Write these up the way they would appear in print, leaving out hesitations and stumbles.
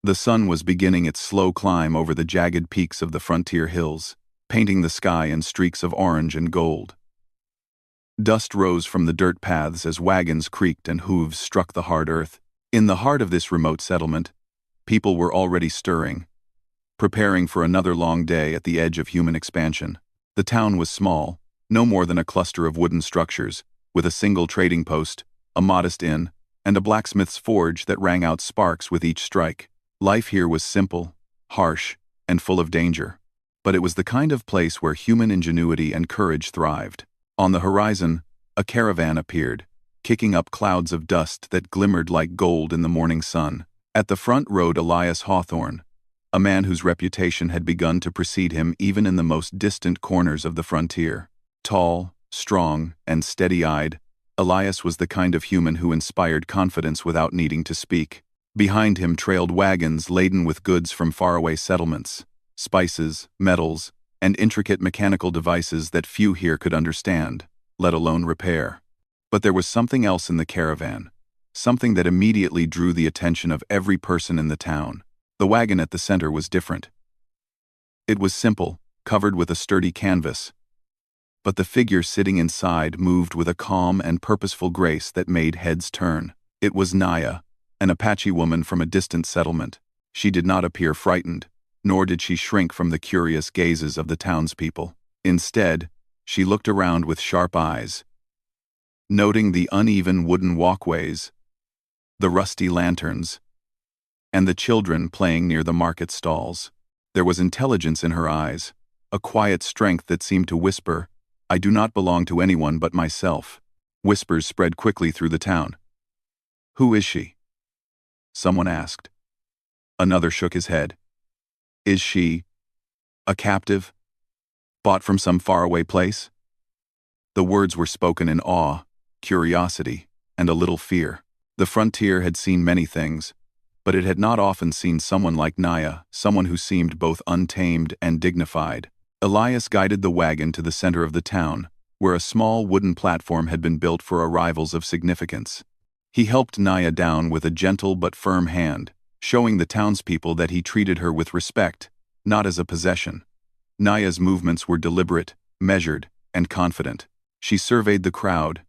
The sun was beginning its slow climb over the jagged peaks of the frontier hills, painting the sky in streaks of orange and gold. Dust rose from the dirt paths as wagons creaked and hooves struck the hard earth. In the heart of this remote settlement, people were already stirring, preparing for another long day at the edge of human expansion. The town was small, no more than a cluster of wooden structures, with a single trading post, a modest inn, and a blacksmith's forge that rang out sparks with each strike. Life here was simple, harsh, and full of danger. But it was the kind of place where human ingenuity and courage thrived. On the horizon, a caravan appeared, kicking up clouds of dust that glimmered like gold in the morning sun. At the front rode Elias Hawthorne, a man whose reputation had begun to precede him even in the most distant corners of the frontier. Tall, strong, and steady-eyed, Elias was the kind of human who inspired confidence without needing to speak. Behind him trailed wagons laden with goods from faraway settlements, spices, metals, and intricate mechanical devices that few here could understand, let alone repair. But there was something else in the caravan, something that immediately drew the attention of every person in the town. The wagon at the center was different. It was simple, covered with a sturdy canvas, but the figure sitting inside moved with a calm and purposeful grace that made heads turn. It was Naya, an Apache woman from a distant settlement. She did not appear frightened, nor did she shrink from the curious gazes of the townspeople. Instead, she looked around with sharp eyes, noting the uneven wooden walkways, the rusty lanterns, and the children playing near the market stalls. There was intelligence in her eyes, a quiet strength that seemed to whisper, "I do not belong to anyone but myself." Whispers spread quickly through the town. "Who is she?" someone asked. Another shook his head. "Is she a captive? Bought from some faraway place?" The words were spoken in awe, curiosity, and a little fear. The frontier had seen many things, but it had not often seen someone like Naya, someone who seemed both untamed and dignified. Elias guided the wagon to the center of the town, where a small wooden platform had been built for arrivals of significance. He helped Naya down with a gentle but firm hand, showing the townspeople that he treated her with respect, not as a possession. Naya's movements were deliberate, measured, and confident. She surveyed the crowd,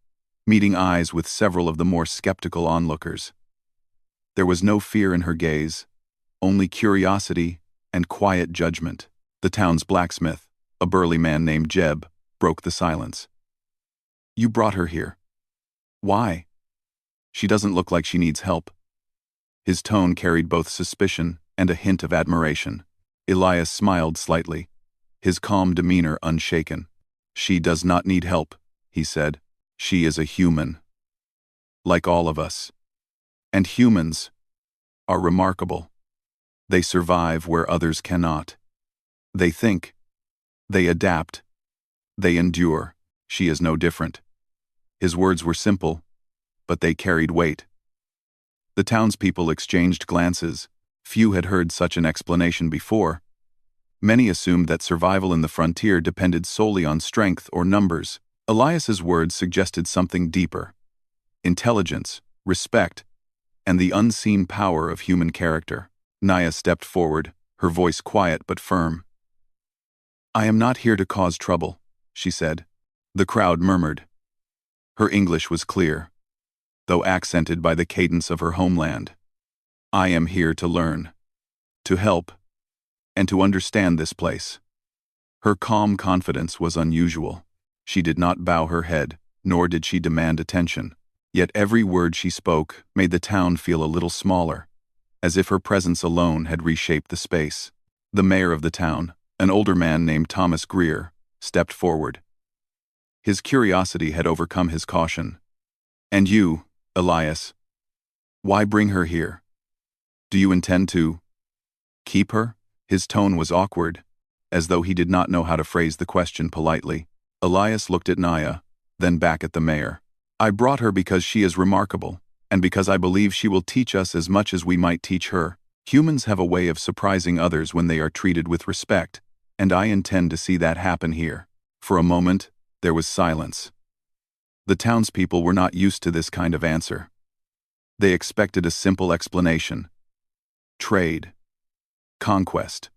meeting eyes with several of the more skeptical onlookers. There was no fear in her gaze, only curiosity and quiet judgment. The town's blacksmith, a burly man named Jeb, broke the silence. "You brought her here. Why? She doesn't look like she needs help." His tone carried both suspicion and a hint of admiration. Elias smiled slightly, his calm demeanor unshaken. "She does not need help," he said. "She is a human, like all of us. And humans are remarkable. They survive where others cannot. They think, they adapt, they endure. She is no different." His words were simple, but they carried weight. The townspeople exchanged glances. Few had heard such an explanation before. Many assumed that survival in the frontier depended solely on strength or numbers. Elias's words suggested something deeper: intelligence, respect, and the unseen power of human character. Naya stepped forward, her voice quiet but firm. "I am not here to cause trouble," she said. The crowd murmured. Her English was clear, though accented by the cadence of her homeland. "I am here to learn, to help, and to understand this place." Her calm confidence was unusual. She did not bow her head, nor did she demand attention. Yet every word she spoke made the town feel a little smaller, as if her presence alone had reshaped the space. The mayor of the town, an older man named Thomas Greer, stepped forward. His curiosity had overcome his caution. "And you, Elias, why bring her here? Do you intend to keep her?" His tone was awkward, as though he did not know how to phrase the question politely. Elias looked at Naya, then back at the mayor. "I brought her because she is remarkable, and because I believe she will teach us as much as we might teach her. Humans have a way of surprising others when they are treated with respect, and I intend to see that happen here." For a moment, there was silence. The townspeople were not used to this kind of answer. They expected a simple explanation. trade, conquest,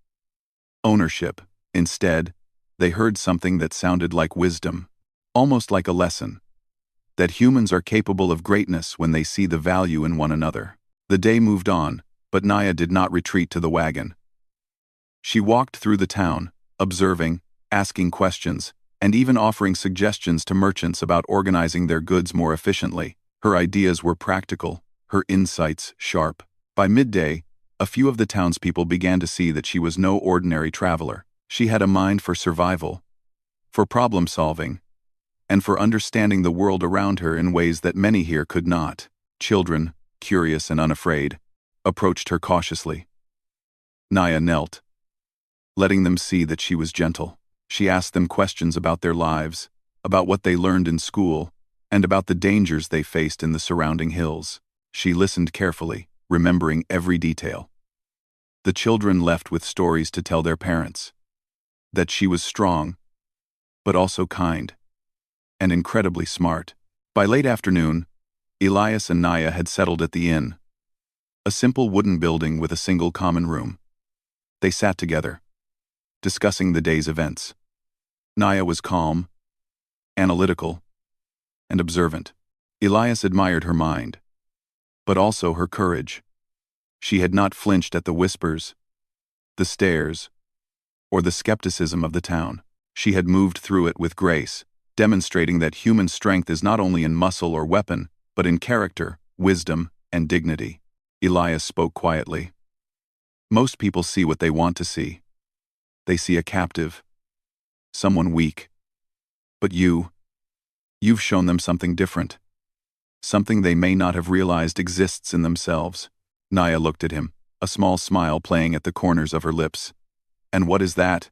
ownership. Instead, they heard something that sounded like wisdom, almost like a lesson, that humans are capable of greatness when they see the value in one another. The day moved on, but Naya did not retreat to the wagon. She walked through the town, observing, asking questions, and even offering suggestions to merchants about organizing their goods more efficiently. Her ideas were practical, her insights sharp. By midday, a few of the townspeople began to see that she was no ordinary traveler. She had a mind for survival, for problem-solving, and for understanding the world around her in ways that many here could not. Children, curious and unafraid, approached her cautiously. Naya knelt, letting them see that she was gentle. She asked them questions about their lives, about what they learned in school, and about the dangers they faced in the surrounding hills. She listened carefully, remembering every detail. The children left with stories to tell their parents. That she was strong, but also kind, and incredibly smart. By late afternoon, Elias and Naya had settled at the inn, a simple wooden building with a single common room. They sat together, discussing the day's events. Naya was calm, analytical, and observant. Elias admired her mind, but also her courage. She had not flinched at the whispers, the stares, or the skepticism of the town. She had moved through it with grace, demonstrating that human strength is not only in muscle or weapon, but in character, wisdom, and dignity. Elias spoke quietly. Most people see what they want to see. They see a captive, someone weak. But you've shown them something different. Something they may not have realized exists in themselves. Naya looked at him, a small smile playing at the corners of her lips. And what is that?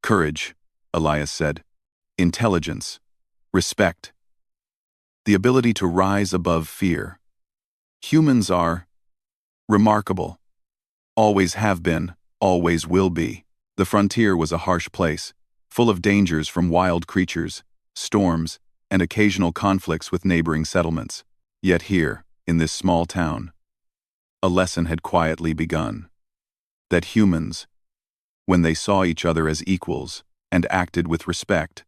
Courage, Elias said. Intelligence. Respect. The ability to rise above fear. Humans are remarkable. Always have been, always will be. The frontier was a harsh place, full of dangers from wild creatures, storms, and occasional conflicts with neighboring settlements. Yet here, in this small town, a lesson had quietly begun. That humans, when they saw each other as equals and acted with respect,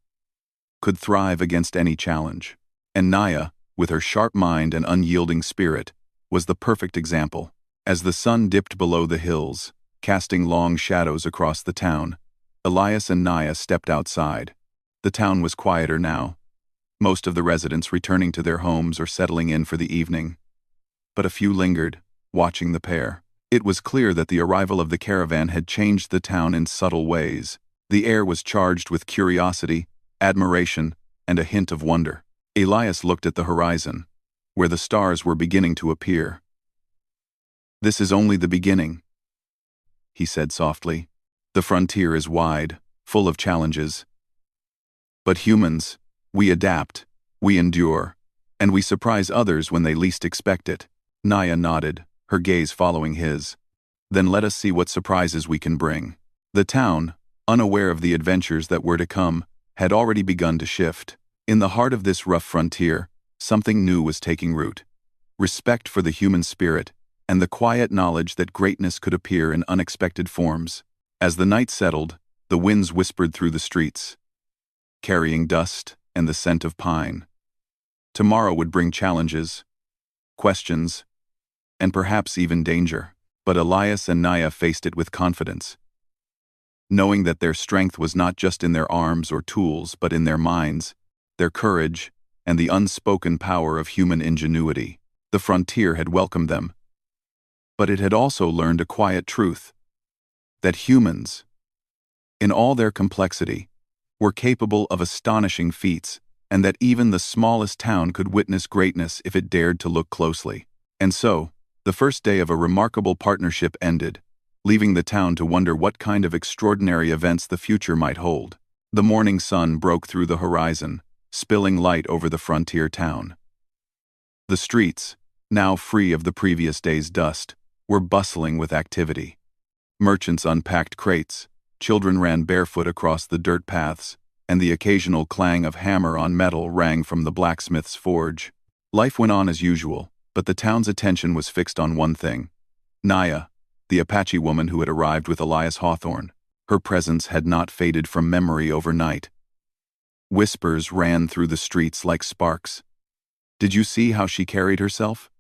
could thrive against any challenge. And Naya, with her sharp mind and unyielding spirit, was the perfect example. As the sun dipped below the hills, casting long shadows across the town, Elias and Naya stepped outside. The town was quieter now, most of the residents returning to their homes or settling in for the evening. But a few lingered, watching the pair. It was clear that the arrival of the caravan had changed the town in subtle ways. The air was charged with curiosity, admiration, and a hint of wonder. Elias looked at the horizon, where the stars were beginning to appear. "This is only the beginning," he said softly. "The frontier is wide, full of challenges. But humans, we adapt, we endure, and we surprise others when they least expect it." Naya nodded, her gaze following his. "Then let us see what surprises we can bring." The town, unaware of the adventures that were to come, had already begun to shift. In the heart of this rough frontier, something new was taking root. Respect for the human spirit, and the quiet knowledge that greatness could appear in unexpected forms. As the night settled, the winds whispered through the streets, carrying dust and the scent of pine. Tomorrow would bring challenges, questions, and perhaps even danger. But Elias and Naya faced it with confidence, knowing that their strength was not just in their arms or tools, but in their minds, their courage, and the unspoken power of human ingenuity. The frontier had welcomed them, but it had also learned a quiet truth: that humans, in all their complexity, were capable of astonishing feats, and that even the smallest town could witness greatness if it dared to look closely. And so, the first day of a remarkable partnership ended, leaving the town to wonder what kind of extraordinary events the future might hold. The morning sun broke through the horizon, spilling light over the frontier town. The streets, now free of the previous day's dust, were bustling with activity. Merchants unpacked crates, children ran barefoot across the dirt paths, and the occasional clang of hammer on metal rang from the blacksmith's forge. Life went on as usual, but the town's attention was fixed on one thing: Naya, the Apache woman who had arrived with Elias Hawthorne. Her presence had not faded from memory overnight. Whispers ran through the streets like sparks. Did you see how she carried herself?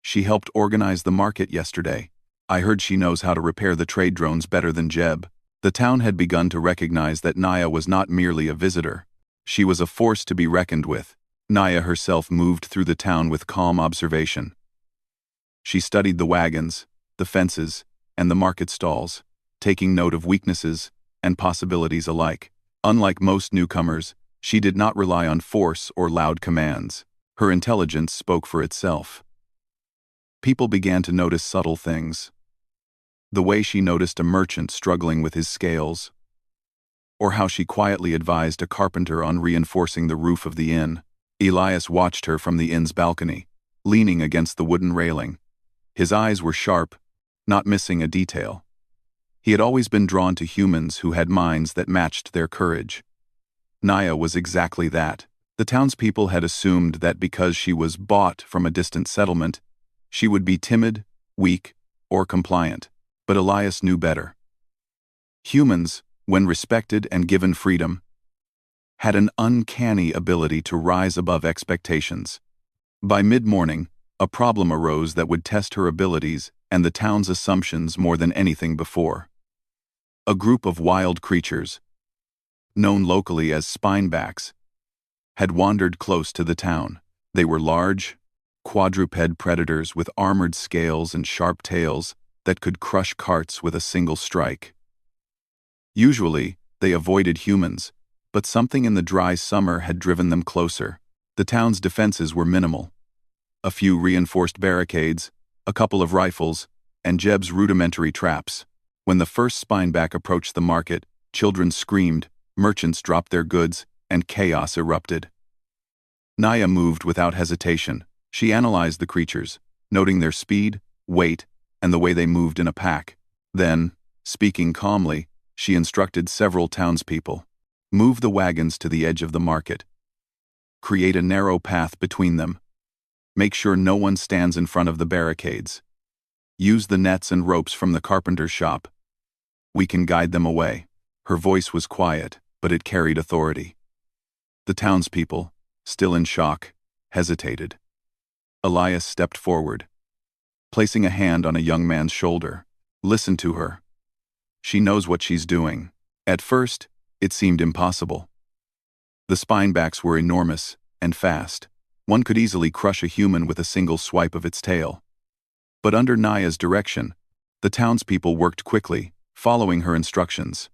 She helped organize the market yesterday. I heard she knows how to repair the trade drones better than Jeb. The town had begun to recognize that Naya was not merely a visitor. She was a force to be reckoned with. Naya herself moved through the town with calm observation. She studied the wagons, the fences, and the market stalls, taking note of weaknesses and possibilities alike. Unlike most newcomers, she did not rely on force or loud commands. Her intelligence spoke for itself. People began to notice subtle things. The way she noticed a merchant struggling with his scales, or how she quietly advised a carpenter on reinforcing the roof of the inn. Elias watched her from the inn's balcony, leaning against the wooden railing. His eyes were sharp, not missing a detail. He had always been drawn to humans who had minds that matched their courage. Naya was exactly that. The townspeople had assumed that because she was bought from a distant settlement, she would be timid, weak, or compliant. But Elias knew better. Humans, when respected and given freedom, had an uncanny ability to rise above expectations. By mid-morning, a problem arose that would test her abilities and the town's assumptions more than anything before. A group of wild creatures, known locally as spinebacks, had wandered close to the town. They were large, quadruped predators with armored scales and sharp tails that could crush carts with a single strike. Usually, they avoided humans, but something in the dry summer had driven them closer. The town's defenses were minimal. A few reinforced barricades, a couple of rifles, and Jeb's rudimentary traps. When the first spineback approached the market, children screamed, merchants dropped their goods, and chaos erupted. Naya moved without hesitation. She analyzed the creatures, noting their speed, weight, and the way they moved in a pack. Then, speaking calmly, she instructed several townspeople. Move the wagons to the edge of the market. Create a narrow path between them. Make sure no one stands in front of the barricades. Use the nets and ropes from the carpenter's shop. We can guide them away. Her voice was quiet, but it carried authority. The townspeople, still in shock, hesitated. Elias stepped forward, placing a hand on a young man's shoulder. Listen to her. She knows what she's doing. At first, it seemed impossible. The spinebacks were enormous and fast. One could easily crush a human with a single swipe of its tail. But under Naya's direction, the townspeople worked quickly, following her instructions.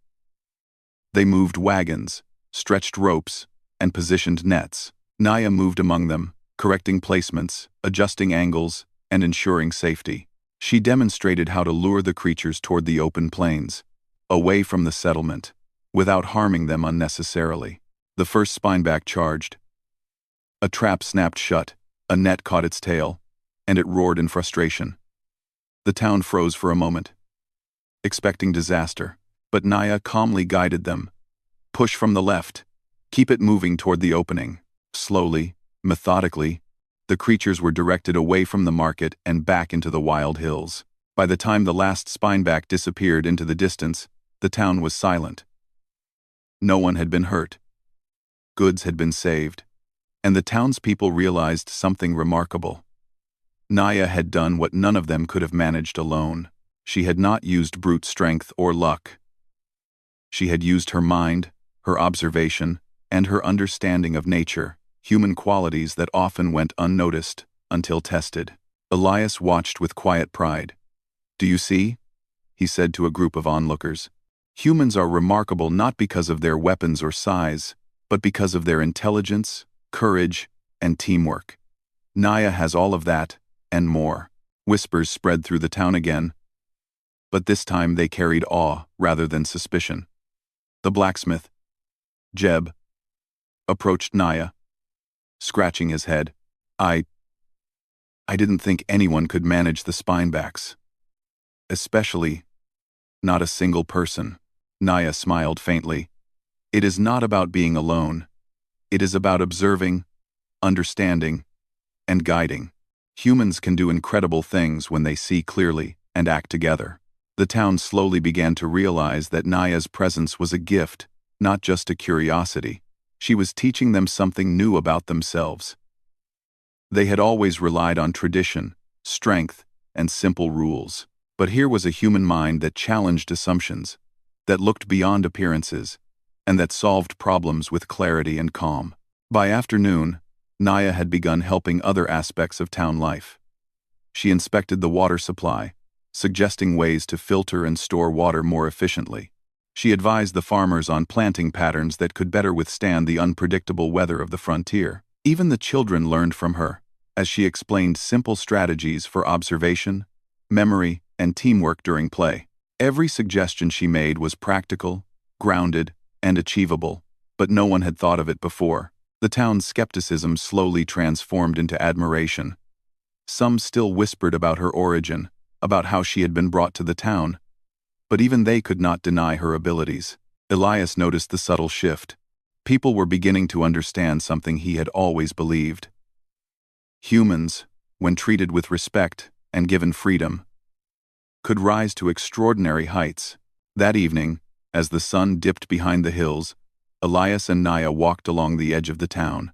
They moved wagons, stretched ropes, and positioned nets. Naya moved among them, correcting placements, adjusting angles, and ensuring safety. She demonstrated how to lure the creatures toward the open plains, away from the settlement, without harming them unnecessarily. The first spineback charged. A trap snapped shut, a net caught its tail, and it roared in frustration. The town froze for a moment, expecting disaster, but Naya calmly guided them. Push from the left. Keep it moving toward the opening. Slowly, methodically, the creatures were directed away from the market and back into the wild hills. By the time the last spineback disappeared into the distance, the town was silent. No one had been hurt. Goods had been saved, and the townspeople realized something remarkable. Naya had done what none of them could have managed alone. She had not used brute strength or luck. She had used her mind, her observation, and her understanding of nature, human qualities that often went unnoticed until tested. Elias watched with quiet pride. "Do you see?" he said to a group of onlookers. "Humans are remarkable not because of their weapons or size, but because of their intelligence, courage, and teamwork. Naya has all of that, and more." Whispers spread through the town again, but this time they carried awe rather than suspicion. The blacksmith, Jeb, approached Naya, scratching his head. I didn't think anyone could manage the spinebacks. Especially, not a single person." Naya smiled faintly. "It is not about being alone. It is about observing, understanding, and guiding. Humans can do incredible things when they see clearly and act together." The town slowly began to realize that Naya's presence was a gift, not just a curiosity. She was teaching them something new about themselves. They had always relied on tradition, strength, and simple rules. But here was a human mind that challenged assumptions, that looked beyond appearances, and that solved problems with clarity and calm. By afternoon, Naya had begun helping other aspects of town life. She inspected the water supply, suggesting ways to filter and store water more efficiently. She advised the farmers on planting patterns that could better withstand the unpredictable weather of the frontier. Even the children learned from her, as she explained simple strategies for observation, memory, and teamwork during play. Every suggestion she made was practical, grounded, and achievable, but no one had thought of it before. The town's skepticism slowly transformed into admiration. Some still whispered about her origin, about how she had been brought to the town, but even they could not deny her abilities. Elias noticed the subtle shift. People were beginning to understand something he had always believed. Humans, when treated with respect and given freedom, could rise to extraordinary heights. That evening, as the sun dipped behind the hills, Elias and Naya walked along the edge of the town.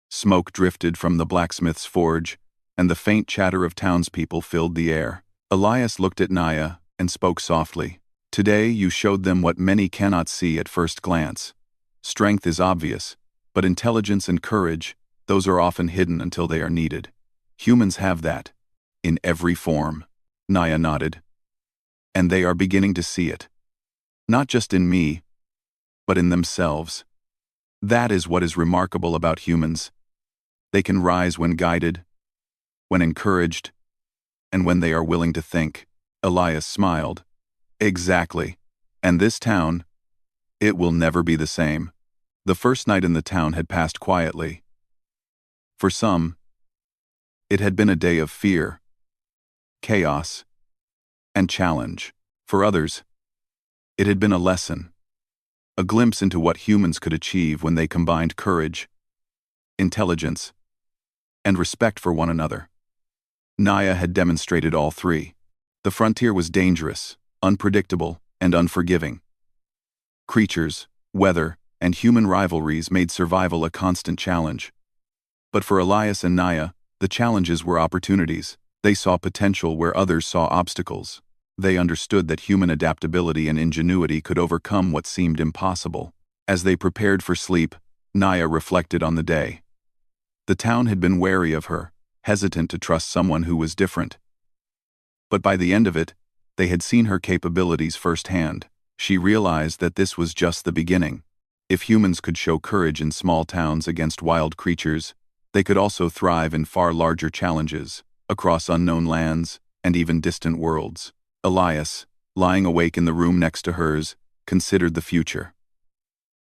Smoke drifted from the blacksmith's forge, and the faint chatter of townspeople filled the air. Elias looked at Naya and spoke softly. "Today you showed them what many cannot see at first glance. Strength is obvious, but intelligence and courage, those are often hidden until they are needed. Humans have that, in every form." Naya nodded. "And they are beginning to see it. Not just in me, but in themselves. That is what is remarkable about humans. They can rise when guided, when encouraged, and when they are willing to think." Elias smiled. "Exactly. And this town, it will never be the same." The first night in the town had passed quietly. For some, it had been a day of fear, chaos, and challenge. For others, it had been a lesson, a glimpse into what humans could achieve when they combined courage, intelligence, and respect for one another. Naya had demonstrated all three. The frontier was dangerous, unpredictable, and unforgiving. Creatures, weather, and human rivalries made survival a constant challenge. But for Elias and Naya, the challenges were opportunities. They saw potential where others saw obstacles. They understood that human adaptability and ingenuity could overcome what seemed impossible. As they prepared for sleep, Naya reflected on the day. The town had been wary of her, hesitant to trust someone who was different. But by the end of it, they had seen her capabilities firsthand. She realized that this was just the beginning. If humans could show courage in small towns against wild creatures, they could also thrive in far larger challenges, across unknown lands and even distant worlds. Elias, lying awake in the room next to hers, considered the future.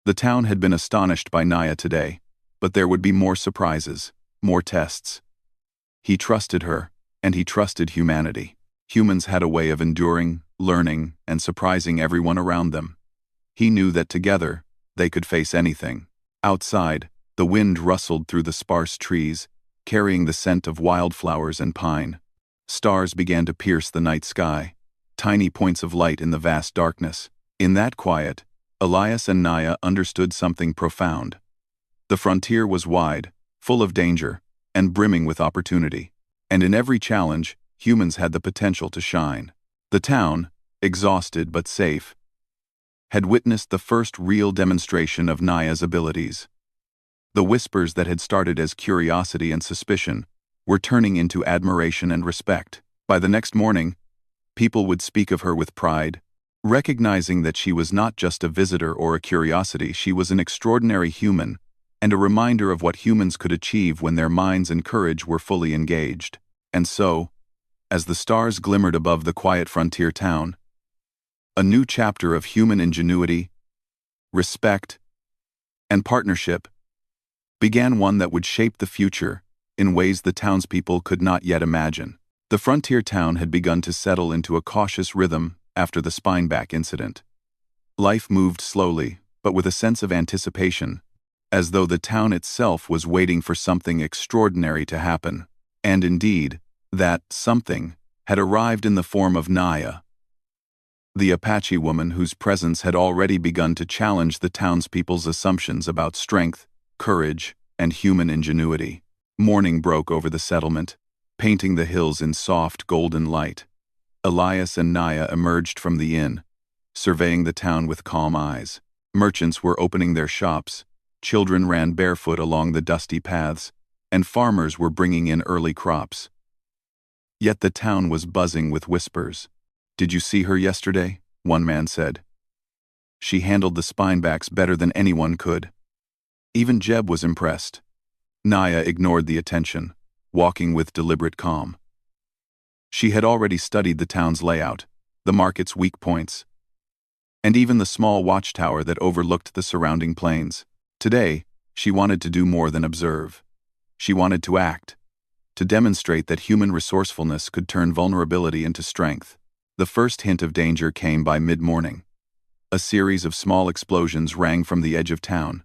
The town had been astonished by Naya today, but there would be more surprises, more tests. He trusted her, and he trusted humanity. Humans had a way of enduring, learning, and surprising everyone around them. He knew that together, they could face anything. Outside, the wind rustled through the sparse trees, carrying the scent of wildflowers and pine. Stars began to pierce the night sky, tiny points of light in the vast darkness. In that quiet, Elias and Naya understood something profound. The frontier was wide, full of danger, and brimming with opportunity. And in every challenge, humans had the potential to shine. The town, exhausted but safe, had witnessed the first real demonstration of Naya's abilities. The whispers that had started as curiosity and suspicion were turning into admiration and respect. By the next morning, people would speak of her with pride, recognizing that she was not just a visitor or a curiosity, she was an extraordinary human, and a reminder of what humans could achieve when their minds and courage were fully engaged. And so, as the stars glimmered above the quiet frontier town, a new chapter of human ingenuity, respect, and partnership began, one that would shape the future in ways the townspeople could not yet imagine. The frontier town had begun to settle into a cautious rhythm after the Spineback incident. Life moved slowly, but with a sense of anticipation, as though the town itself was waiting for something extraordinary to happen. And indeed, that something had arrived in the form of Naya, the Apache woman whose presence had already begun to challenge the townspeople's assumptions about strength, courage, and human ingenuity. Morning broke over the settlement, painting the hills in soft golden light. Elias and Naya emerged from the inn, surveying the town with calm eyes. Merchants were opening their shops, children ran barefoot along the dusty paths, and farmers were bringing in early crops. Yet the town was buzzing with whispers. "Did you see her yesterday?" one man said. "She handled the spinebacks better than anyone could." Even Jeb was impressed. Naya ignored the attention, walking with deliberate calm. She had already studied the town's layout, the market's weak points, and even the small watchtower that overlooked the surrounding plains. Today, she wanted to do more than observe. She wanted to act, to demonstrate that human resourcefulness could turn vulnerability into strength. The first hint of danger came by mid-morning. A series of small explosions rang from the edge of town.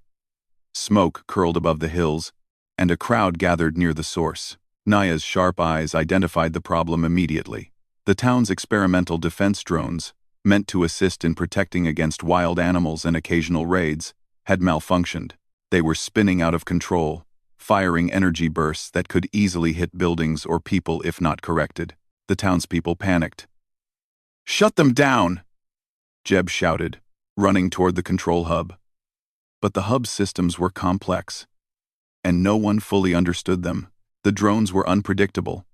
Smoke curled above the hills, and a crowd gathered near the source. Naya's sharp eyes identified the problem immediately. The town's experimental defense drones, meant to assist in protecting against wild animals and occasional raids, had malfunctioned. They were spinning out of control, firing energy bursts that could easily hit buildings or people if not corrected. The townspeople panicked. "Shut them down!" Jeb shouted, running toward the control hub. But the hub's systems were complex, and no one fully understood them. The drones were unpredictable,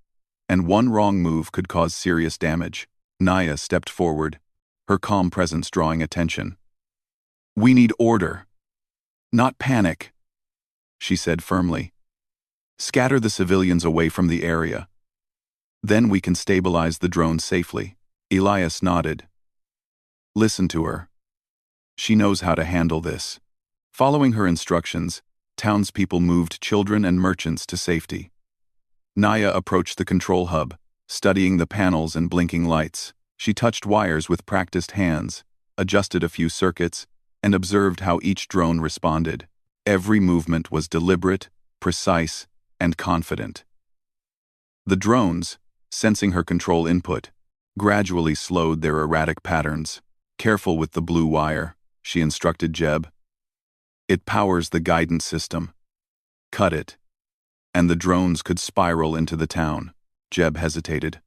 and one wrong move could cause serious damage. Naya stepped forward, her calm presence drawing attention. "We need order, not panic," she said firmly. "Scatter the civilians away from the area. Then we can stabilize the drones safely." Elias nodded. "Listen to her. She knows how to handle this." Following her instructions, townspeople moved children and merchants to safety. Naya approached the control hub, studying the panels and blinking lights. She touched wires with practiced hands, adjusted a few circuits, and observed how each drone responded. Every movement was deliberate, precise, and confident. The drones, sensing her control input, gradually slowed their erratic patterns. "Careful with the blue wire," she instructed Jeb. "It powers the guidance system. Cut it." And the drones could spiral into the town. Jeb hesitated.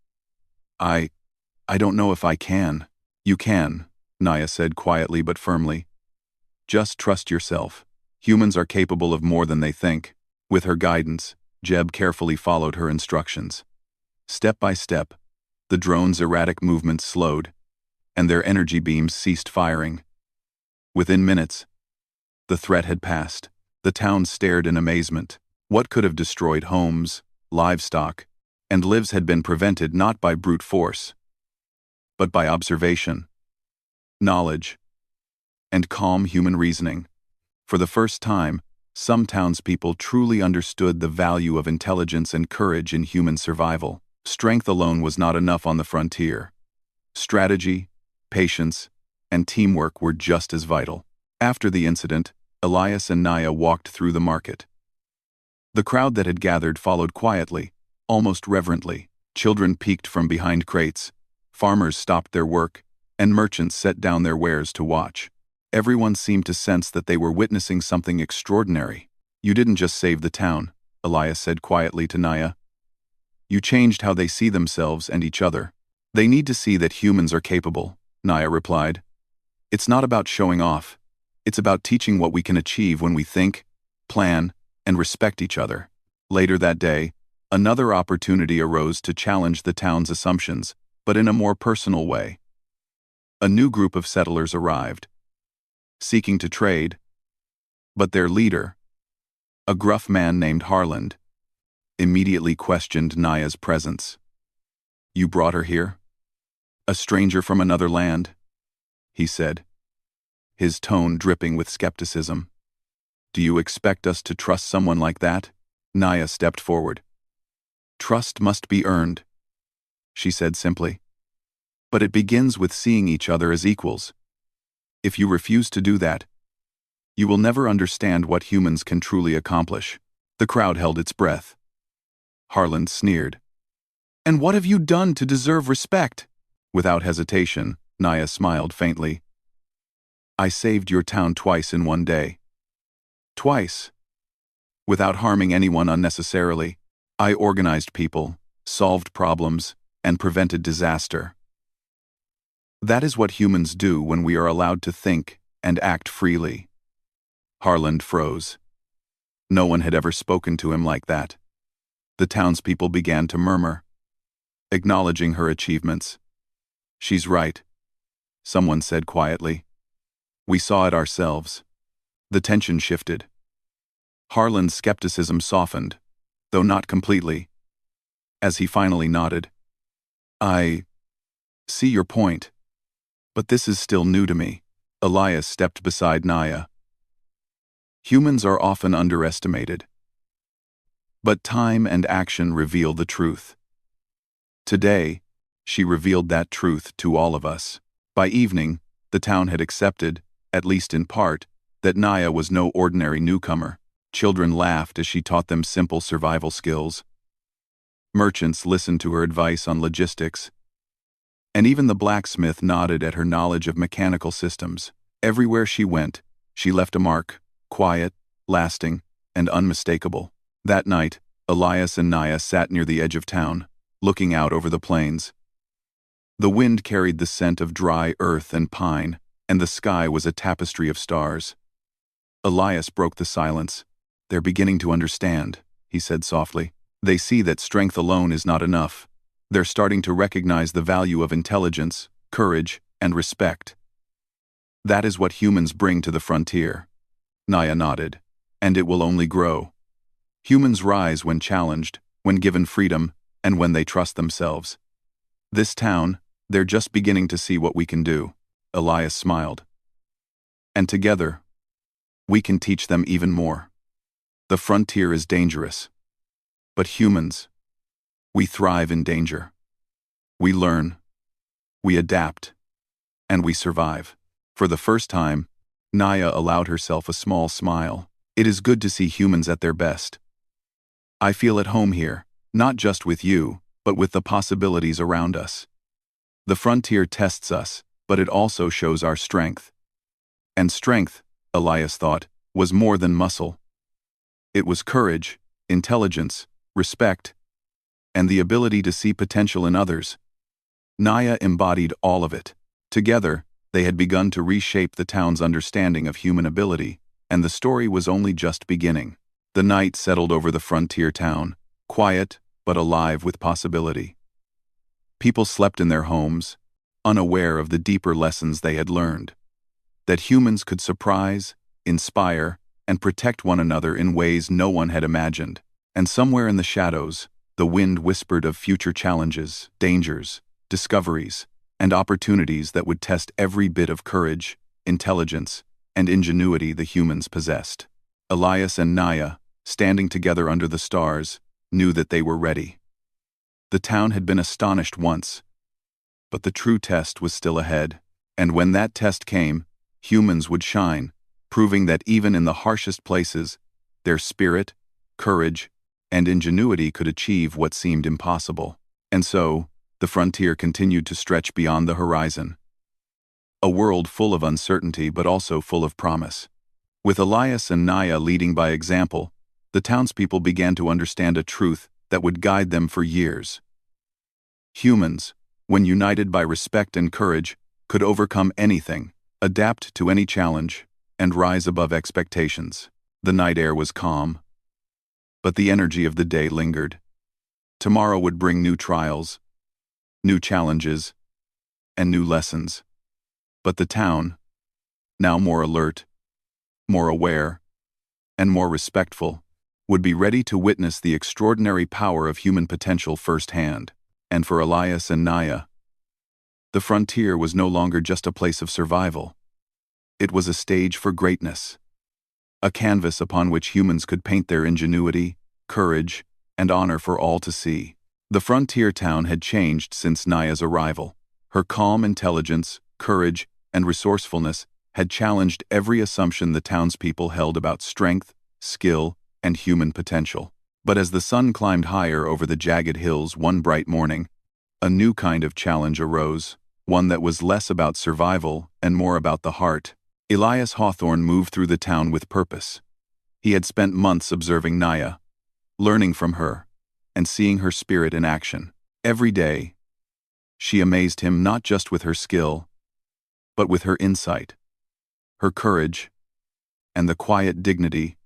I don't know if I can." "You can," Naya said quietly but firmly. "Just trust yourself. Humans are capable of more than they think." With her guidance, Jeb carefully followed her instructions. Step by step, the drones' erratic movements slowed, and their energy beams ceased firing. Within minutes, the threat had passed. The town stared in amazement. What could have destroyed homes, livestock, and lives had been prevented not by brute force, but by observation, knowledge, and calm human reasoning. For the first time, some townspeople truly understood the value of intelligence and courage in human survival. Strength alone was not enough on the frontier. Strategy, patience, and teamwork were just as vital. After the incident, Elias and Naya walked through the market. The crowd that had gathered followed quietly, almost reverently. Children peeked from behind crates, farmers stopped their work, and merchants set down their wares to watch. Everyone seemed to sense that they were witnessing something extraordinary. "You didn't just save the town," Elias said quietly to Naya. "You changed how they see themselves and each other." "They need to see that humans are capable," Naya replied. "It's not about showing off. It's about teaching what we can achieve when we think, plan, and respect each other." Later that day, another opportunity arose to challenge the town's assumptions, but in a more personal way. A new group of settlers arrived, seeking to trade, but their leader, a gruff man named Harland, immediately questioned Naya's presence. "You brought her here? A stranger from another land?" he said, his tone dripping with skepticism. "Do you expect us to trust someone like that?" Naya stepped forward. "Trust must be earned," she said simply. "But it begins with seeing each other as equals. If you refuse to do that, you will never understand what humans can truly accomplish." The crowd held its breath. Harland sneered. "And what have you done to deserve respect?" Without hesitation, Naya smiled faintly. I saved your town twice in one day. Twice. Without harming anyone unnecessarily. I organized people, solved problems, and prevented disaster. That is what humans do when we are allowed to think and act freely. Harland froze. No one had ever spoken to him like that. The townspeople began to murmur, acknowledging her achievements. She's right, someone said quietly. We saw it ourselves. The tension shifted. Harland's skepticism softened, though not completely. As he finally nodded, I see your point, but this is still new to me. Elias stepped beside Naya. Humans are often underestimated, but time and action reveal the truth. Today, she revealed that truth to all of us. By evening, the town had accepted, at least in part, that Naya was no ordinary newcomer. Children laughed as she taught them simple survival skills. Merchants listened to her advice on logistics. And even the blacksmith nodded at her knowledge of mechanical systems. Everywhere she went, she left a mark, quiet, lasting, and unmistakable. That night, Elias and Naya sat near the edge of town, looking out over the plains. The wind carried the scent of dry earth and pine, and the sky was a tapestry of stars. Elias broke the silence. They're beginning to understand, he said softly. They see that strength alone is not enough. They're starting to recognize the value of intelligence, courage, and respect. That is what humans bring to the frontier. Naya nodded. And it will only grow. Humans rise when challenged, when given freedom, and when they trust themselves. This town, they're just beginning to see what we can do. Elias smiled. And together, we can teach them even more. The frontier is dangerous. But humans, we thrive in danger. We learn, we adapt, and we survive. For the first time, Naya allowed herself a small smile. It is good to see humans at their best. I feel at home here, not just with you, but with the possibilities around us. The frontier tests us, but it also shows our strength. And strength, Elias thought, was more than muscle. It was courage, intelligence, respect, and the ability to see potential in others. Naya embodied all of it. Together, they had begun to reshape the town's understanding of human ability, and the story was only just beginning. The night settled over the frontier town, quiet but alive with possibility. People slept in their homes, unaware of the deeper lessons they had learned. That humans could surprise, inspire, and protect one another in ways no one had imagined. And somewhere in the shadows, the wind whispered of future challenges, dangers, discoveries, and opportunities that would test every bit of courage, intelligence, and ingenuity the humans possessed. Elias and Naya, standing together under the stars, knew that they were ready. The town had been astonished once, but the true test was still ahead. And when that test came, humans would shine, proving that even in the harshest places, their spirit, courage, and ingenuity could achieve what seemed impossible. And so, the frontier continued to stretch beyond the horizon. A world full of uncertainty but also full of promise. With Elias and Naya leading by example, the townspeople began to understand a truth that would guide them for years. Humans, when united by respect and courage, could overcome anything, adapt to any challenge, and rise above expectations. The night air was calm, but the energy of the day lingered. Tomorrow would bring new trials, new challenges, and new lessons. But the town, now more alert, more aware, and more respectful, would be ready to witness the extraordinary power of human potential firsthand. And for Elias and Naya, the frontier was no longer just a place of survival. It was a stage for greatness, a canvas upon which humans could paint their ingenuity, courage, and honor for all to see. The frontier town had changed since Naya's arrival. Her calm intelligence, courage, and resourcefulness had challenged every assumption the townspeople held about strength, skill, and human potential. But as the sun climbed higher over the jagged hills one bright morning, a new kind of challenge arose. one that was less about survival and more about the heart. Elias Hawthorne moved through the town with purpose. He had spent months observing Naya, learning from her, and seeing her spirit in action. Every day, she amazed him not just with her skill, but with her insight, her courage, and the quiet dignity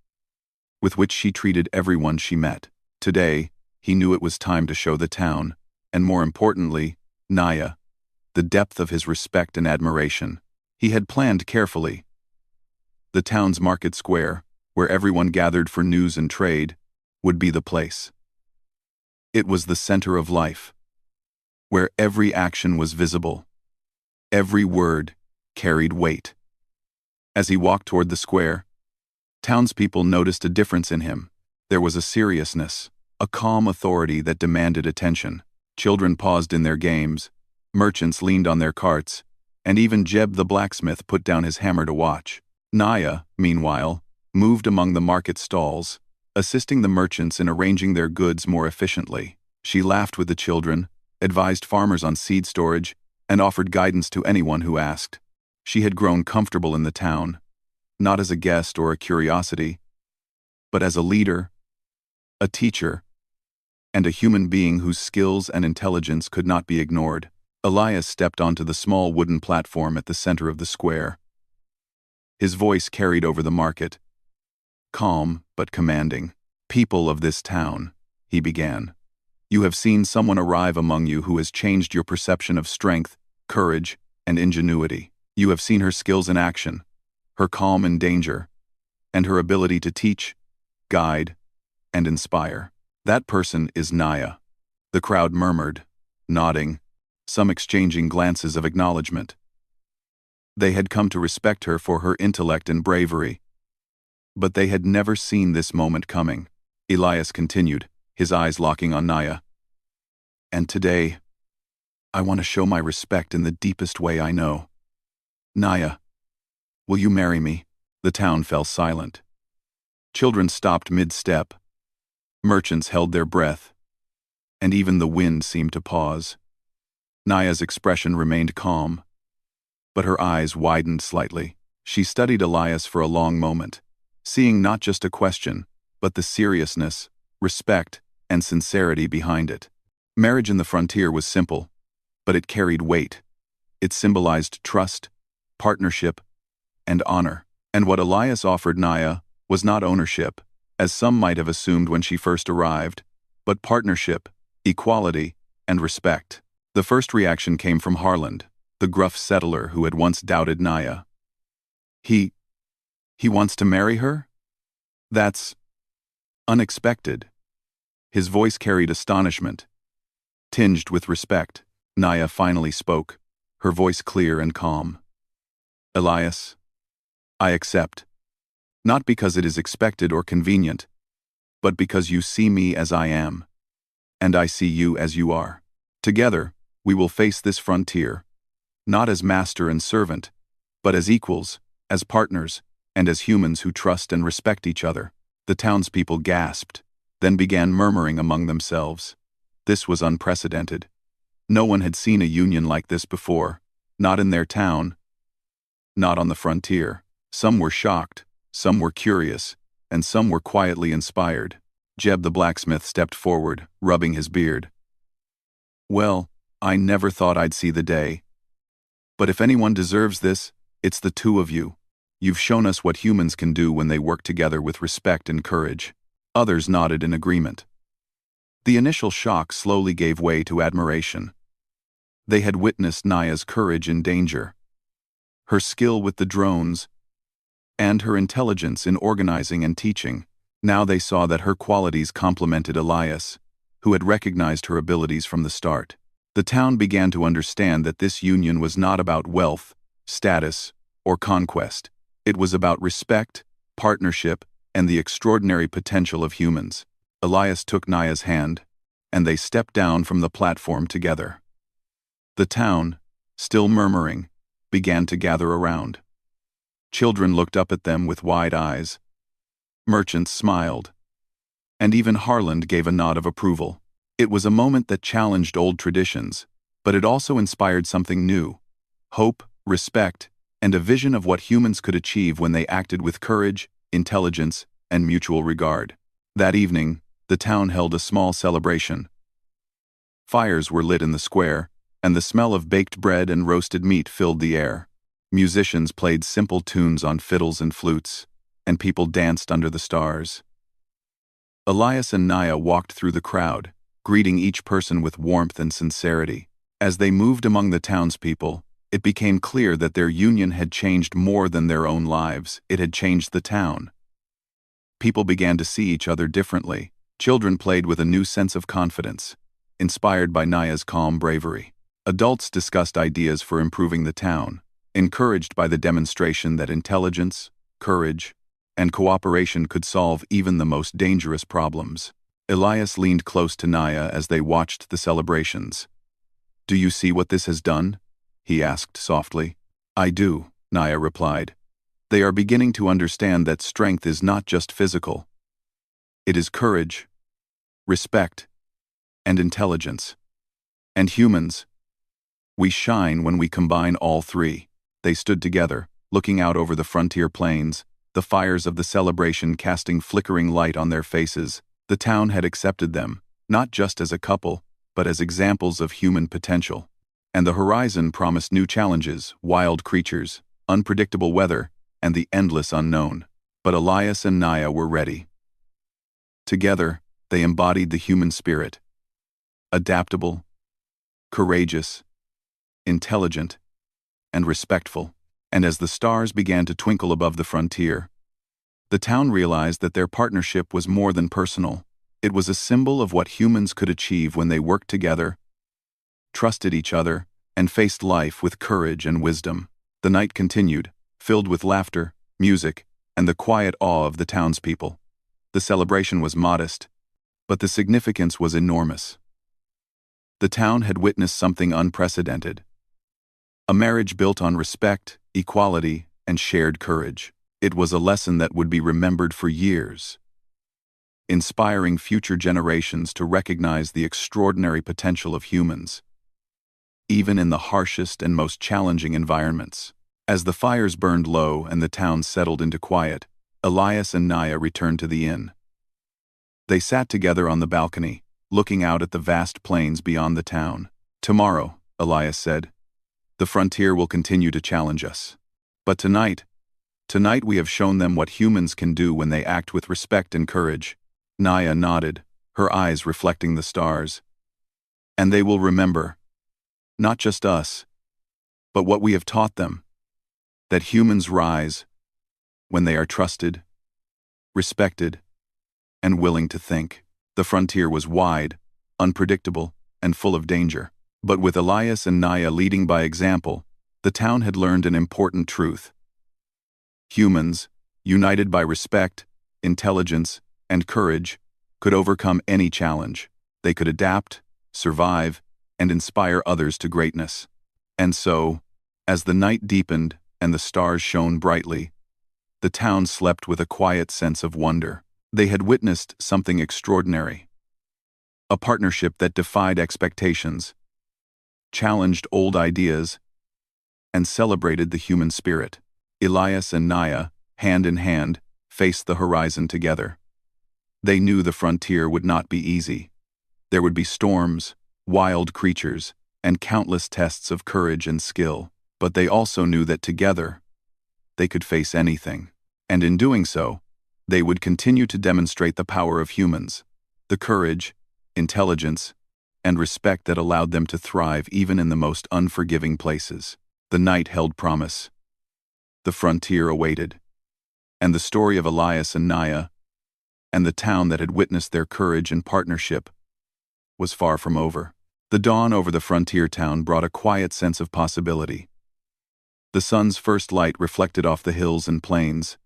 with which she treated everyone she met. Today, he knew it was time to show the town, and more importantly, Naya, the depth of his respect and admiration. He had planned carefully. The town's market square, where everyone gathered for news and trade, would be the place. It was the center of life, where every action was visible, every word carried weight. As he walked toward the square, townspeople noticed a difference in him. There was a seriousness, a calm authority that demanded attention. Children paused in their games, merchants leaned on their carts, and even Jeb the blacksmith put down his hammer to watch. Naya, meanwhile, moved among the market stalls, assisting the merchants in arranging their goods more efficiently. She laughed with the children, advised farmers on seed storage, and offered guidance to anyone who asked. She had grown comfortable in the town, not as a guest or a curiosity, but as a leader, a teacher, and a human being whose skills and intelligence could not be ignored. Elias stepped onto the small wooden platform at the center of the square. His voice carried over the market, calm but commanding. "People of this town," he began, "you have seen someone arrive among you who has changed your perception of strength, courage, and ingenuity. You have seen her skills in action, her calm in danger, and her ability to teach, guide, and inspire. That person is Naya." The crowd murmured, nodding, some exchanging glances of acknowledgement. They had come to respect her for her intellect and bravery, but they had never seen this moment coming. Elias continued, his eyes locking on Naya. "And today, I want to show my respect in the deepest way I know. Naya, will you marry me?" The town fell silent. Children stopped mid-step. Merchants held their breath, and even the wind seemed to pause. Naya's expression remained calm, but her eyes widened slightly. She studied Elias for a long moment, seeing not just a question, but the seriousness, respect, and sincerity behind it. Marriage in the frontier was simple, but it carried weight. It symbolized trust, partnership, and honor. And what Elias offered Naya was not ownership, as some might have assumed when she first arrived, but partnership, equality, and respect. The first reaction came from Harland, the gruff settler who had once doubted Naya. He wants to marry her? That's unexpected." His voice carried astonishment, tinged with respect. Naya finally spoke, her voice clear and calm. "Elias, I accept. Not because it is expected or convenient, but because you see me as I am, and I see you as you are. Together, we will face this frontier, not as master and servant, but as equals, as partners, and as humans who trust and respect each other." The townspeople gasped, then began murmuring among themselves. This was unprecedented. No one had seen a union like this before, not in their town, not on the frontier. Some were shocked, some were curious, and some were quietly inspired. Jeb the blacksmith stepped forward, rubbing his beard. "Well, I never thought I'd see the day. But if anyone deserves this, it's the two of you. You've shown us what humans can do when they work together with respect and courage." Others nodded in agreement. The initial shock slowly gave way to admiration. They had witnessed Naya's courage in danger, her skill with the drones, and her intelligence in organizing and teaching. Now they saw that her qualities complemented Elias, who had recognized her abilities from the start. The town began to understand that this union was not about wealth, status, or conquest. It was about respect, partnership, and the extraordinary potential of humans. Elias took Naya's hand, and they stepped down from the platform together. The town, still murmuring, began to gather around. Children looked up at them with wide eyes. Merchants smiled, and even Harland gave a nod of approval. It was a moment that challenged old traditions, But it also inspired something new: hope, respect, and a vision of what humans could achieve when they acted with courage, intelligence, and mutual regard. That evening, the town held a small celebration. Fires were lit in the square, and the smell of baked bread and roasted meat filled the air. Musicians played simple tunes on fiddles and flutes, and people danced under the stars. Elias and Naya walked through the crowd, greeting each person with warmth and sincerity. As they moved among the townspeople, it became clear that their union had changed more than their own lives. It had changed the town. People began to see each other differently. Children played with a new sense of confidence, inspired by Naya's calm bravery. Adults discussed ideas for improving the town, encouraged by the demonstration that intelligence, courage, and cooperation could solve even the most dangerous problems. Elias leaned close to Naya as they watched the celebrations. "Do you see what this has done?" he asked softly. "I do," Naya replied. "They are beginning to understand that strength is not just physical. It is courage, respect, and intelligence. And humans, we shine when we combine all three." They stood together, looking out over the frontier plains, the fires of the celebration casting flickering light on their faces. The town had accepted them, not just as a couple, but as examples of human potential. And the horizon promised new challenges: wild creatures, unpredictable weather, and the endless unknown. But Elias and Naya were ready. Together, they embodied the human spirit: adaptable, courageous, intelligent, and respectful. And as the stars began to twinkle above the frontier, the town realized that their partnership was more than personal. It was a symbol of what humans could achieve when they worked together, trusted each other, and faced life with courage and wisdom. The night continued, filled with laughter, music, and the quiet awe of the townspeople. The celebration was modest, but the significance was enormous. The town had witnessed something unprecedented: a marriage built on respect, equality, and shared courage. It was a lesson that would be remembered for years, inspiring future generations to recognize the extraordinary potential of humans, even in the harshest and most challenging environments. As the fires burned low and the town settled into quiet, Elias and Naya returned to the inn. They sat together on the balcony, looking out at the vast plains beyond the town. "Tomorrow," Elias said, "the frontier will continue to challenge us. But tonight we have shown them what humans can do when they act with respect and courage." Naya nodded, her eyes reflecting the stars. "And they will remember, not just us, but what we have taught them: that humans rise when they are trusted, respected, and willing to think." The frontier was wide, unpredictable, and full of danger. But with Elias and Naya leading by example, the town had learned an important truth: humans, united by respect, intelligence, and courage, could overcome any challenge. They could adapt, survive, and inspire others to greatness. And so, as the night deepened and the stars shone brightly, the town slept with a quiet sense of wonder. They had witnessed something extraordinary: a partnership that defied expectations, challenged old ideas, and celebrated the human spirit. Elias and Naya, hand in hand, faced the horizon together. They knew the frontier would not be easy. There would be storms, wild creatures, and countless tests of courage and skill. But they also knew that together, they could face anything. And in doing so, they would continue to demonstrate the power of humans, the courage, intelligence, and respect that allowed them to thrive even in the most unforgiving places. The night held promise. The frontier awaited. And the story of Elias and Naya, and the town that had witnessed their courage and partnership, was far from over. The dawn over the frontier town brought a quiet sense of possibility. The sun's first light reflected off the hills and plains,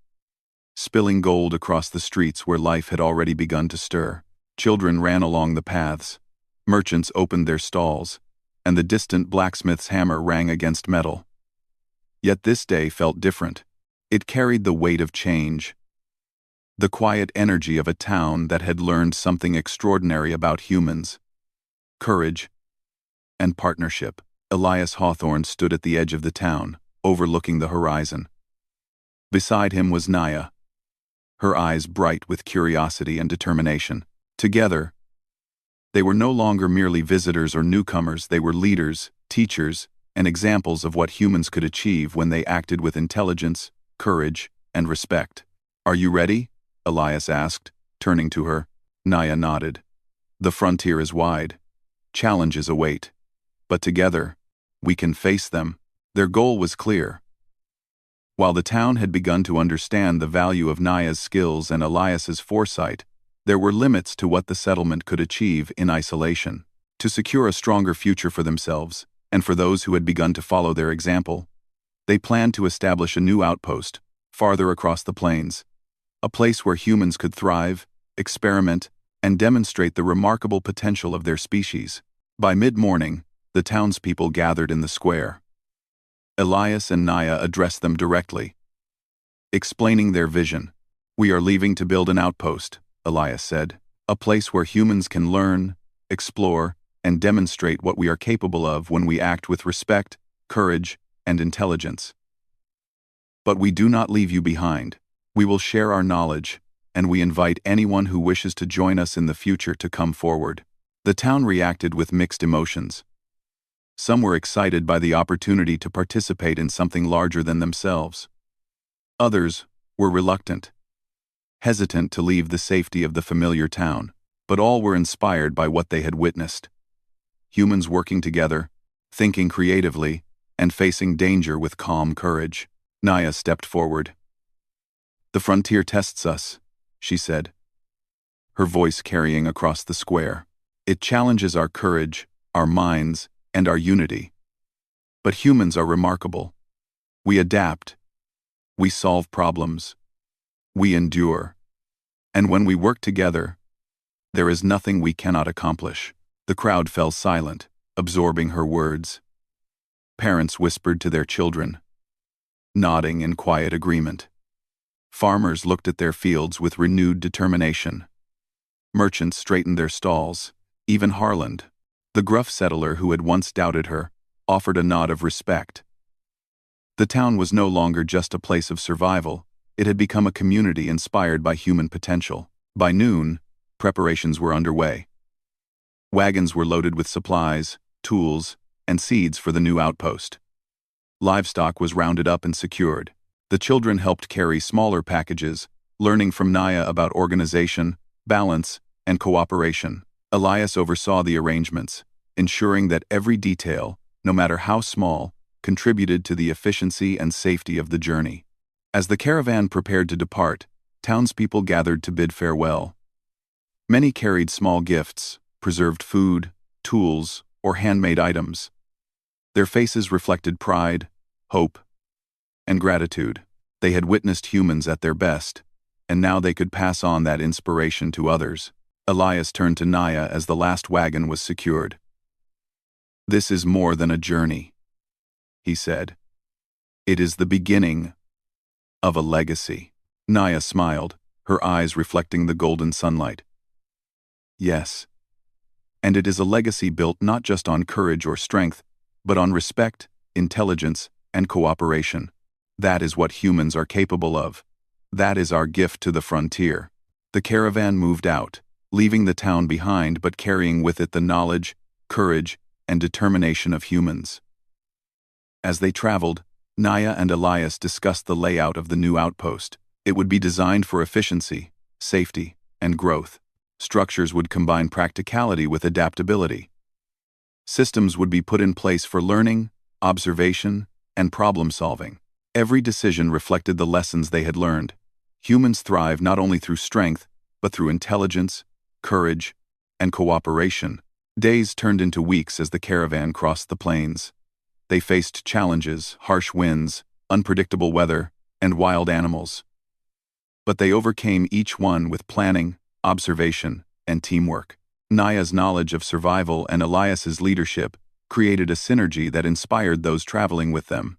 spilling gold across the streets where life had already begun to stir. Children ran along the paths, merchants opened their stalls, and the distant blacksmith's hammer rang against metal. Yet this day felt different. It carried the weight of change, the quiet energy of a town that had learned something extraordinary about humans: courage and partnership. Elias Hawthorne stood at the edge of the town, overlooking the horizon. Beside him was Naya, her eyes bright with curiosity and determination. Together, they were no longer merely visitors or newcomers, they were leaders, teachers, and examples of what humans could achieve when they acted with intelligence, courage, and respect. "Are you ready?" Elias asked, turning to her. Naya nodded. "The frontier is wide. Challenges await. But together, we can face them." Their goal was clear. While the town had begun to understand the value of Naya's skills and Elias's foresight, there were limits to what the settlement could achieve in isolation. To secure a stronger future for themselves, and for those who had begun to follow their example, they planned to establish a new outpost, farther across the plains, a place where humans could thrive, experiment, and demonstrate the remarkable potential of their species. By mid-morning, the townspeople gathered in the square. Elias and Naya addressed them directly, explaining their vision. "We are leaving to build an outpost," Elias said, "a place where humans can learn, explore, and demonstrate what we are capable of when we act with respect, courage, and intelligence. But we do not leave you behind. We will share our knowledge, and we invite anyone who wishes to join us in the future to come forward." The town reacted with mixed emotions. Some were excited by the opportunity to participate in something larger than themselves. Others were reluctant, hesitant to leave the safety of the familiar town, but all were inspired by what they had witnessed. Humans working together, thinking creatively, and facing danger with calm courage. Naya stepped forward. "The frontier tests us," she said, her voice carrying across the square. "It challenges our courage, our minds, and our unity. But humans are remarkable. We adapt. We solve problems. We endure. And when we work together, there is nothing we cannot accomplish." The crowd fell silent, absorbing her words. Parents whispered to their children, nodding in quiet agreement. Farmers looked at their fields with renewed determination. Merchants straightened their stalls. Even Harland, the gruff settler who had once doubted her, offered a nod of respect. The town was no longer just a place of survival, it had become a community inspired by human potential. By noon, preparations were underway. Wagons were loaded with supplies, tools, and seeds for the new outpost. Livestock was rounded up and secured. The children helped carry smaller packages, learning from Naya about organization, balance, and cooperation. Elias oversaw the arrangements, ensuring that every detail, no matter how small, contributed to the efficiency and safety of the journey. As the caravan prepared to depart, townspeople gathered to bid farewell. Many carried small gifts, preserved food, tools, or handmade items. Their faces reflected pride, hope, and gratitude. They had witnessed humans at their best, and now they could pass on that inspiration to others. Elias turned to Naya as the last wagon was secured. "This is more than a journey," he said. "It is the beginning of a legacy." Naya smiled, her eyes reflecting the golden sunlight. "Yes, and it is a legacy built not just on courage or strength, but on respect, intelligence, and cooperation. That is what humans are capable of. That is our gift to the frontier." The caravan moved out, leaving the town behind but carrying with it the knowledge, courage, and determination of humans. As they traveled, Naya and Elias discussed the layout of the new outpost. It would be designed for efficiency, safety, and growth. Structures would combine practicality with adaptability. Systems would be put in place for learning, observation, and problem-solving. Every decision reflected the lessons they had learned. Humans thrive not only through strength, but through intelligence, courage, and cooperation. Days turned into weeks as the caravan crossed the plains. They faced challenges, harsh winds, unpredictable weather, and wild animals. But they overcame each one with planning, observation, and teamwork. Naya's knowledge of survival and Elias's leadership created a synergy that inspired those traveling with them.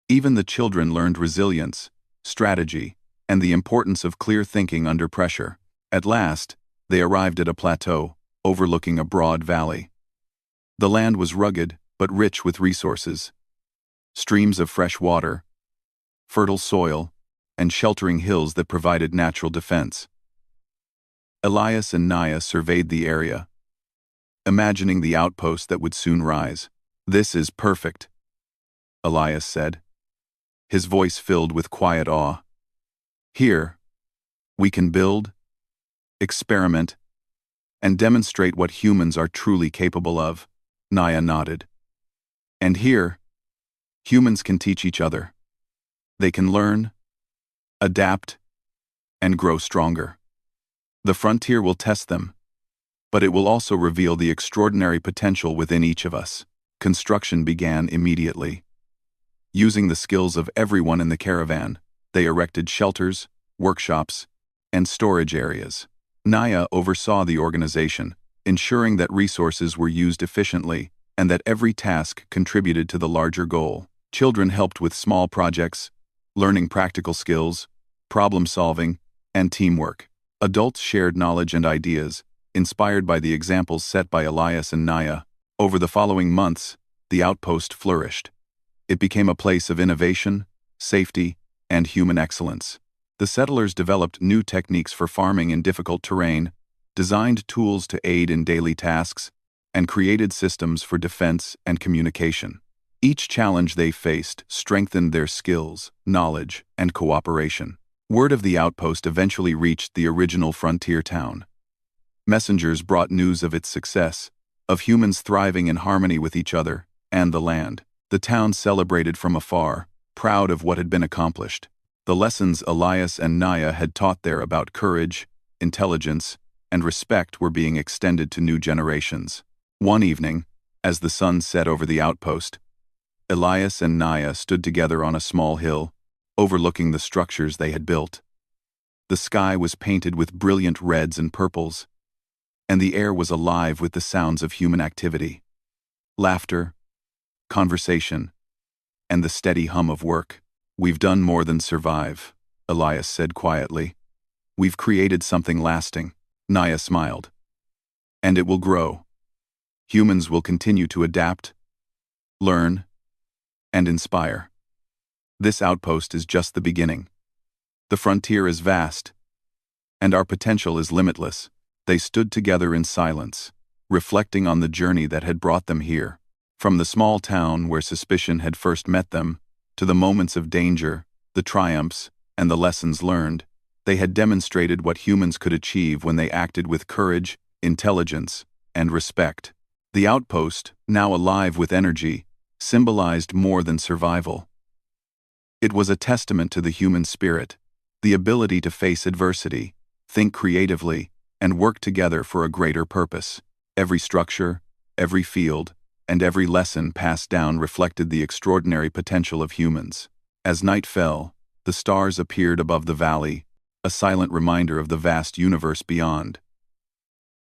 Even the children learned resilience, strategy, and the importance of clear thinking under pressure. At last, they arrived at a plateau, overlooking a broad valley. The land was rugged, but rich with resources. Streams of fresh water, fertile soil, and sheltering hills that provided natural defense. Elias and Naya surveyed the area, imagining the outpost that would soon rise. "This is perfect," Elias said, his voice filled with quiet awe. "Here, we can build, experiment, and demonstrate what humans are truly capable of." Naya nodded. "And here, humans can teach each other. They can learn, adapt, and grow stronger. The frontier will test them, but it will also reveal the extraordinary potential within each of us." Construction began immediately. Using the skills of everyone in the caravan, they erected shelters, workshops, and storage areas. Naya oversaw the organization, ensuring that resources were used efficiently and that every task contributed to the larger goal. Children helped with small projects, learning practical skills, problem-solving, and teamwork. Adults shared knowledge and ideas, inspired by the examples set by Elias and Naya. Over the following months, the outpost flourished. It became a place of innovation, safety, and human excellence. The settlers developed new techniques for farming in difficult terrain, designed tools to aid in daily tasks, and created systems for defense and communication. Each challenge they faced strengthened their skills, knowledge, and cooperation. Word of the outpost eventually reached the original frontier town. Messengers brought news of its success, of humans thriving in harmony with each other and the land. The town celebrated from afar, proud of what had been accomplished. The lessons Elias and Naya had taught there about courage, intelligence, and respect were being extended to new generations. One evening, as the sun set over the outpost, Elias and Naya stood together on a small hill, overlooking the structures they had built. The sky was painted with brilliant reds and purples, and the air was alive with the sounds of human activity. Laughter, conversation, and the steady hum of work. "We've done more than survive," Elias said quietly. "We've created something lasting." Naya smiled. "And it will grow. Humans will continue to adapt, learn, and inspire. This outpost is just the beginning. The frontier is vast, and our potential is limitless." They stood together in silence, reflecting on the journey that had brought them here. From the small town where suspicion had first met them, to the moments of danger, the triumphs, and the lessons learned, they had demonstrated what humans could achieve when they acted with courage, intelligence, and respect. The outpost, now alive with energy, symbolized more than survival. It was a testament to the human spirit, the ability to face adversity, think creatively, and work together for a greater purpose. Every structure, every field, and every lesson passed down reflected the extraordinary potential of humans. As night fell, the stars appeared above the valley, a silent reminder of the vast universe beyond.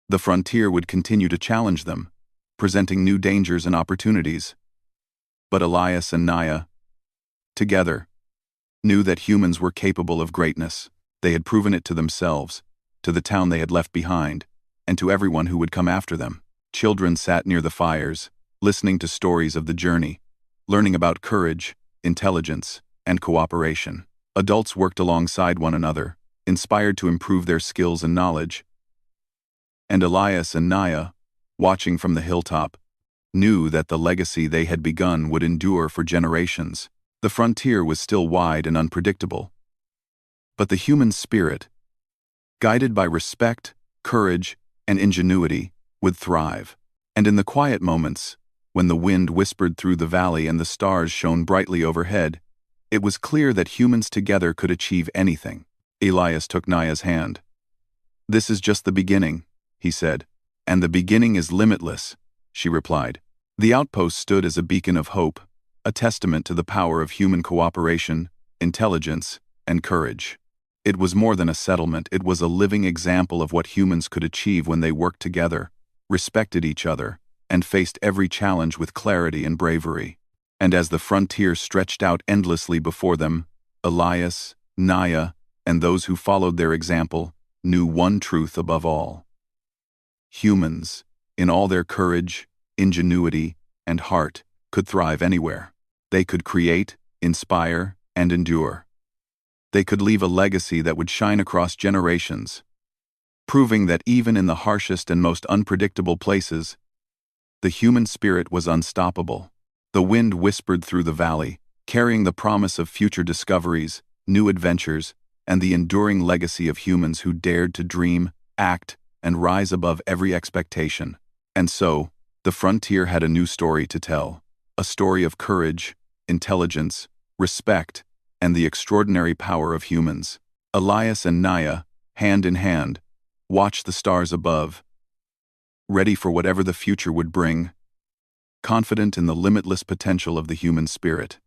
The frontier would continue to challenge them, presenting new dangers and opportunities. But Elias and Naya, together, knew that humans were capable of greatness. They had proven it to themselves, to the town they had left behind, and to everyone who would come after them. Children sat near the fires, listening to stories of the journey, learning about courage, intelligence, and cooperation. Adults worked alongside one another, inspired to improve their skills and knowledge. And Elias and Naya, watching from the hilltop, knew that the legacy they had begun would endure for generations. The frontier was still wide and unpredictable, but the human spirit, guided by respect, courage, and ingenuity, would thrive. And in the quiet moments, when the wind whispered through the valley and the stars shone brightly overhead, it was clear that humans together could achieve anything. Elias took Naya's hand. "This is just the beginning," he said. "And the beginning is limitless," she replied. The outpost stood as a beacon of hope, a testament to the power of human cooperation, intelligence, and courage. It was more than a settlement, it was a living example of what humans could achieve when they worked together, respected each other, and faced every challenge with clarity and bravery. And as the frontier stretched out endlessly before them, Elias, Naya, and those who followed their example knew one truth above all. Humans, in all their courage, ingenuity, and heart could thrive anywhere. They could create, inspire, and endure. They could leave a legacy that would shine across generations, proving that even in the harshest and most unpredictable places, the human spirit was unstoppable. The wind whispered through the valley, carrying the promise of future discoveries, new adventures, and the enduring legacy of humans who dared to dream, act, and rise above every expectation. And so, the frontier had a new story to tell, a story of courage, intelligence, respect, and the extraordinary power of humans. Elias and Naya, hand in hand, watched the stars above, ready for whatever the future would bring, confident in the limitless potential of the human spirit.